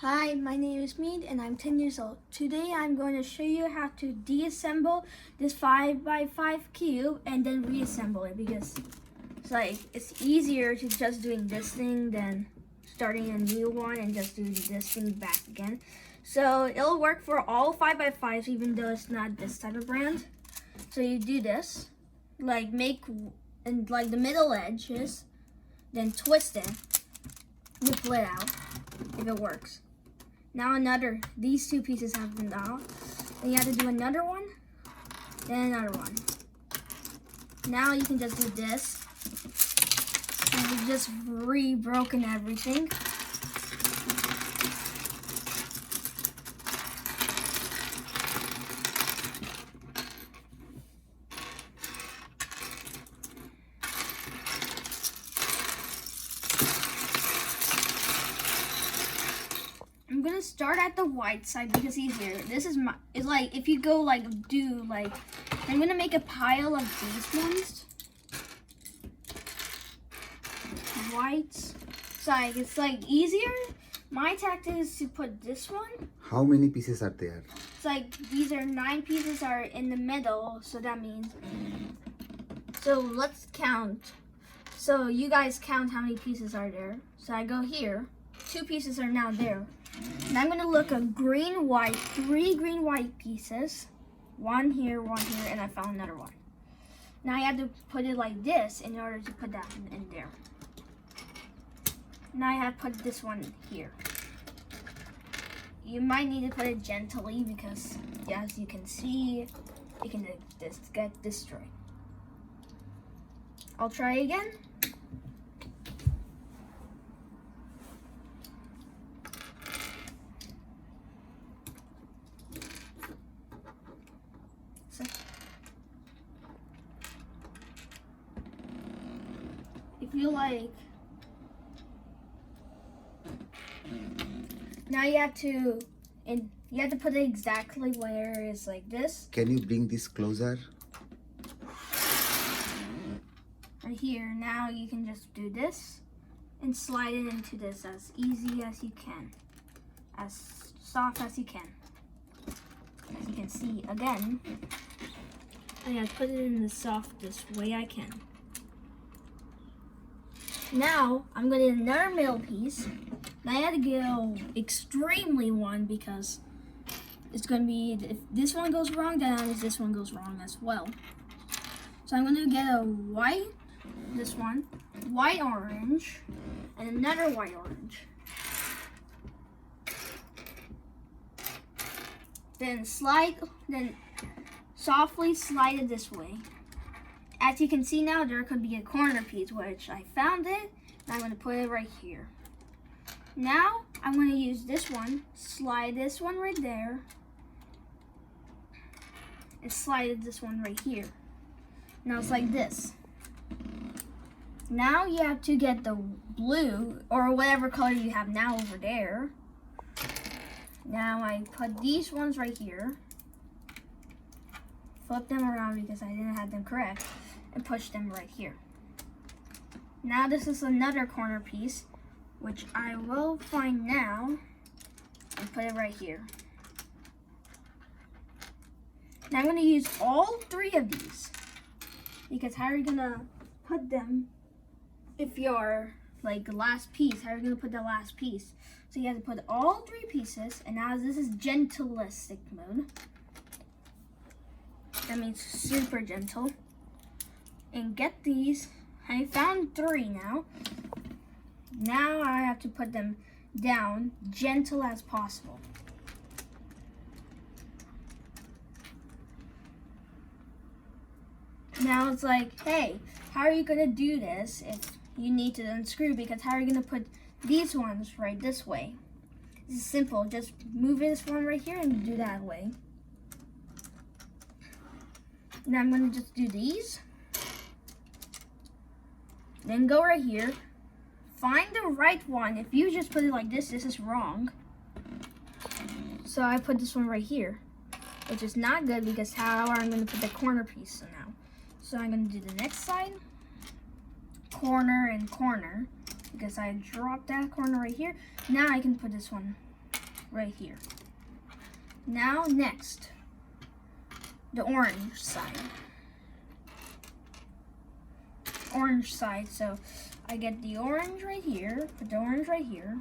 Hi, my name is Mead and I'm 10 years old. Today I'm going to show you how to deassemble this 5x5 cube and then reassemble it because it's easier to just doing this thing than starting a new one and just doing this thing back again. So it'll work for all 5x5s even though it's not this type of brand. So you do this, make and the middle edges, then twist it, ripple it out if it works. Now these two pieces have been out. Then you have to do another one, then another one. Now you can just do this. And you've just re-broken everything. I'm gonna start at the white side because it's easier. This is it's like if you go I'm gonna make a pile of these ones. Whites. It's easier. My tactic is to put this one. How many pieces are there? It's these are 9 pieces are in the middle, so that means. So let's count. So you guys count how many pieces are there. So I go here. 2 pieces are now there. And I'm gonna look at green, white, 3 green, white pieces. One here, and I found another one. Now I have to put it like this in order to put that in there. Now I have to put this one here. You might need to put it gently because, as you can see, it can get destroyed. I'll try again. If you now you have to put it exactly where it's like this. Can you bring this closer? Right here. Now you can just do this and slide it into this as easy as you can, as soft as you can. As you can see, again, I have to put it in the softest way I can. Now I'm going to do another middle piece. Now I had to go extremely one because it's going to be, if this one goes wrong, then this one goes wrong as well. So I'm going to get a white, this one, white orange, and another white orange. Then softly slide it this way. As you can see now, there could be a corner piece, which I found it, and I'm going to put it right here. Now, I'm going to use this one, slide this one right there, and slide this one right here. Now it's like this. Now you have to get the blue, or whatever color you have now over there. Now I put these ones right here, flip them around because I didn't have them correct, and push them right here. Now this is another corner piece, which I will find now and put it right here. Now I'm going to use all 3 of these because how are you going to put them if you're the last piece? How are you going to put the last piece? So you have to put all 3 pieces, and now this is gentleistic mode. That means super gentle. And get these. I found 3 now. Now I have to put them down gentle as possible. Now it's hey, how are you gonna do this if you need to unscrew? Because how are you gonna put these ones right this way? This is simple. Just move this one right here and do that way. Now I'm gonna just do these. Then go right here. Find the right one. If you just put it like this is wrong. So I put this one right here, which is not good because how I'm going to put the corner piece now. So I'm going to do the next side, corner and corner, because I dropped that corner right here. Now I can put this one right here. Now next, the orange side. Orange side, so I get the orange right here, put the orange right here,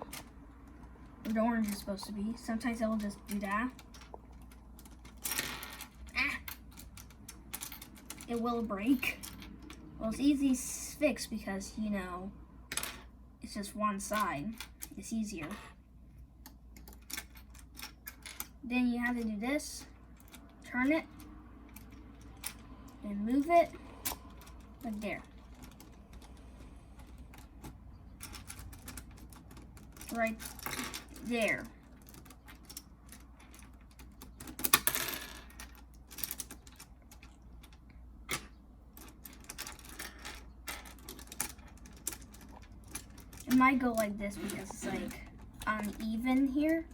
where the orange is supposed to be. Sometimes I will just do that. Ah! It will break. Well, it's easy to fix because, you know, it's just one side. It's easier. Then you have to do this, turn it, and move it, like there. Right there. It might go like this because it's like uneven here.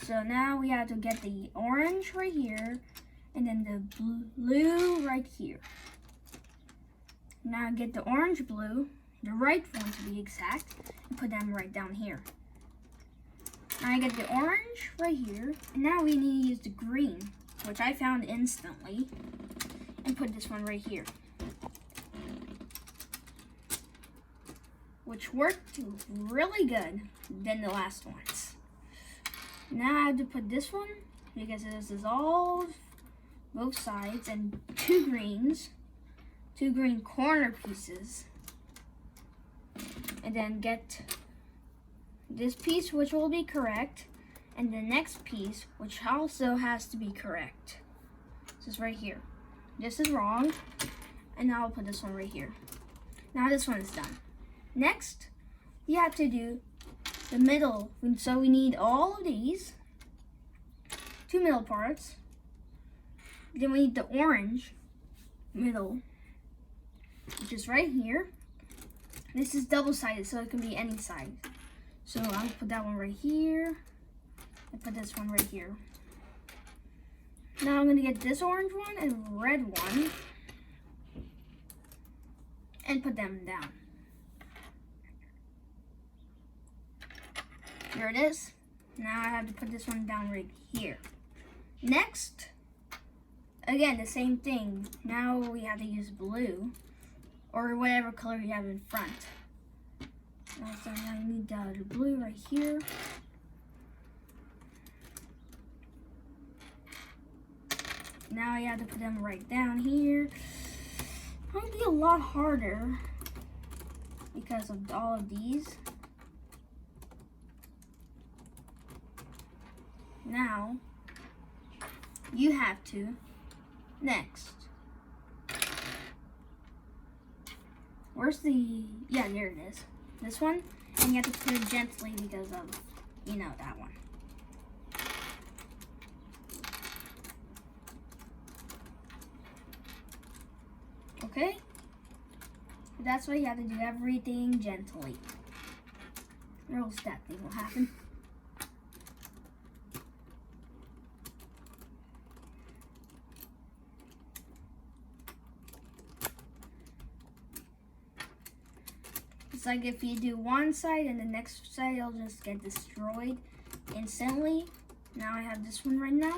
So now we have to get the orange right here and then the blue right here. Now get the orange blue, the right one to be exact, and put them right down here. Now I get the orange right here, and now we need to use the green, which I found instantly, and put this one right here. Which worked really good than the last ones. Now I have to put this one, because this is all both sides, and two green corner pieces. And then get this piece, which will be correct, and the next piece, which also has to be correct. This is right here. This is wrong, and now I'll put this one right here. Now this one is done. Next, you have to do the middle. So we need all of these, two middle parts. Then we need the orange middle, which is right here. This is double-sided, so it can be any side. So I'll put that one right here, and put this one right here. Now I'm gonna get this orange one and red one, and put them down. Here it is. Now I have to put this one down right here. Next, again, the same thing. Now we have to use blue, or whatever color you have in front. So now I need the blue right here. Now I have to put them right down here. It's going to be a lot harder because of all of these. Now, you have to, next. Where's the, yeah, there it is. This one, and you have to put it gently because of, you know, that one. Okay? That's why you have to do everything gently, or else that thing will happen. It's like if you do one side and the next side, it'll just get destroyed instantly. Now I have this one right now.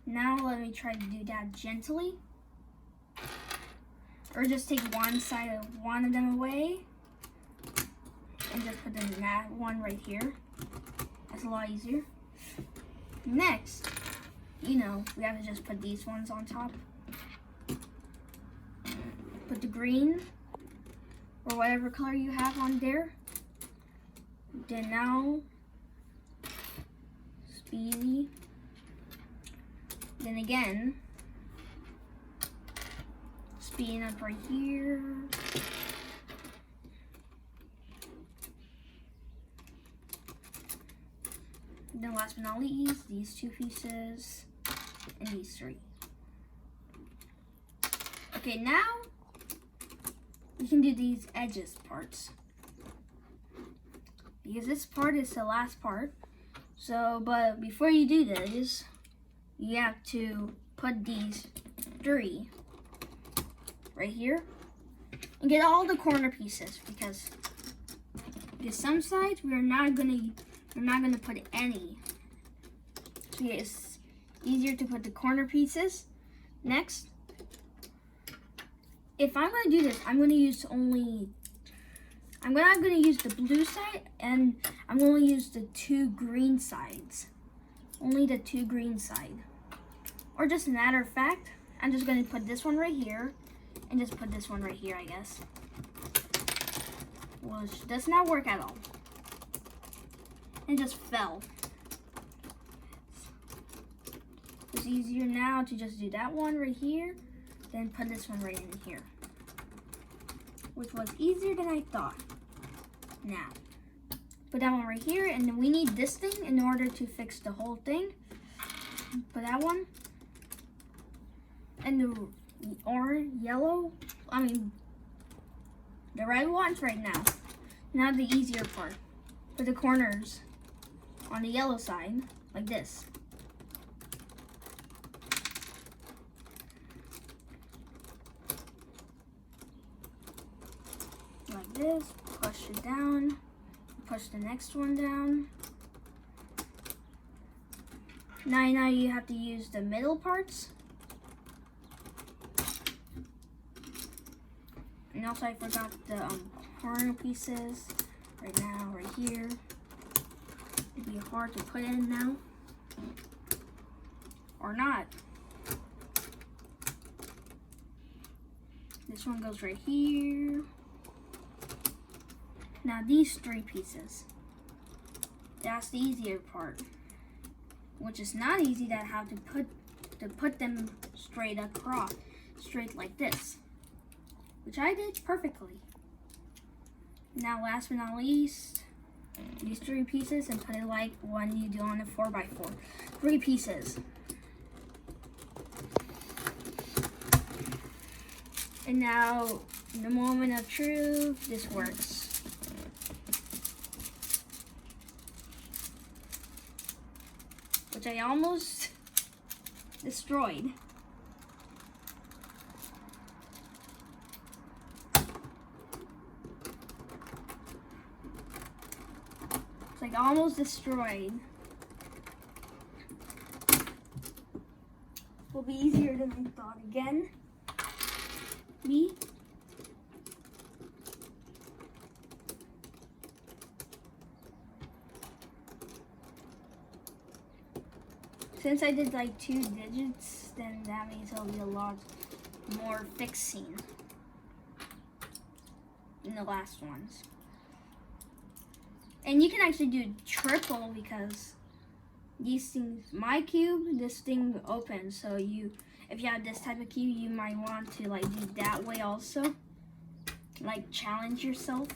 Now let me try to do that gently. Or just take one side of one of them away and just put them in that one right here. That's a lot easier. Next, you know, we have to just put these ones on top. Put the green or whatever color you have on there. Then now, speedy. Then again, speeding up right here. Then last but not least, these two pieces and these three. Okay, now we can do these edges parts. Because this part is the last part. So, but before you do this, you have to put these three right here and get all the corner pieces because some sides we are not going to I'm not going to put any. So yeah, it's easier to put the corner pieces. Next, if I'm going to do this, I'm going to use only, I'm not going to use the blue side, and I'm going to use the 2 green sides. Only the 2 green side. Or just a matter of fact, I'm just going to put this one right here, and just put this one right here, I guess. Which does not work at all. It just fell. It's easier now to just do that one right here, then put this one right in here. Which was easier than I thought. Now, put that one right here, and then we need this thing in order to fix the whole thing. Put that one. And the the red ones right now. Now the easier part. Put the corners on the yellow side, like this. Like this, push it down, push the next one down. Now you have to use the middle parts. And also I forgot the corner pieces right now, right here. It'd be hard to put in now. Or not. This one goes right here. Now these 3 pieces. That's the easier part. Which is not easy, that I have to put them straight across. Straight like this. Which I did perfectly. Now last but not least, these 3 pieces, and put it like when you do on a 4x4. 3 pieces. And now, in the moment of truth, this works. Which I almost destroyed. It's like almost destroyed. Will be easier than I thought again. Me. Since I did like 2 digits, then that means it'll be a lot more fixing than the last ones. And you can actually do triple, because these things, my cube, this thing opens. So if you have this type of cube, you might want to like do that way also. Like challenge yourself.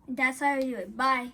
That's how I do it. Bye.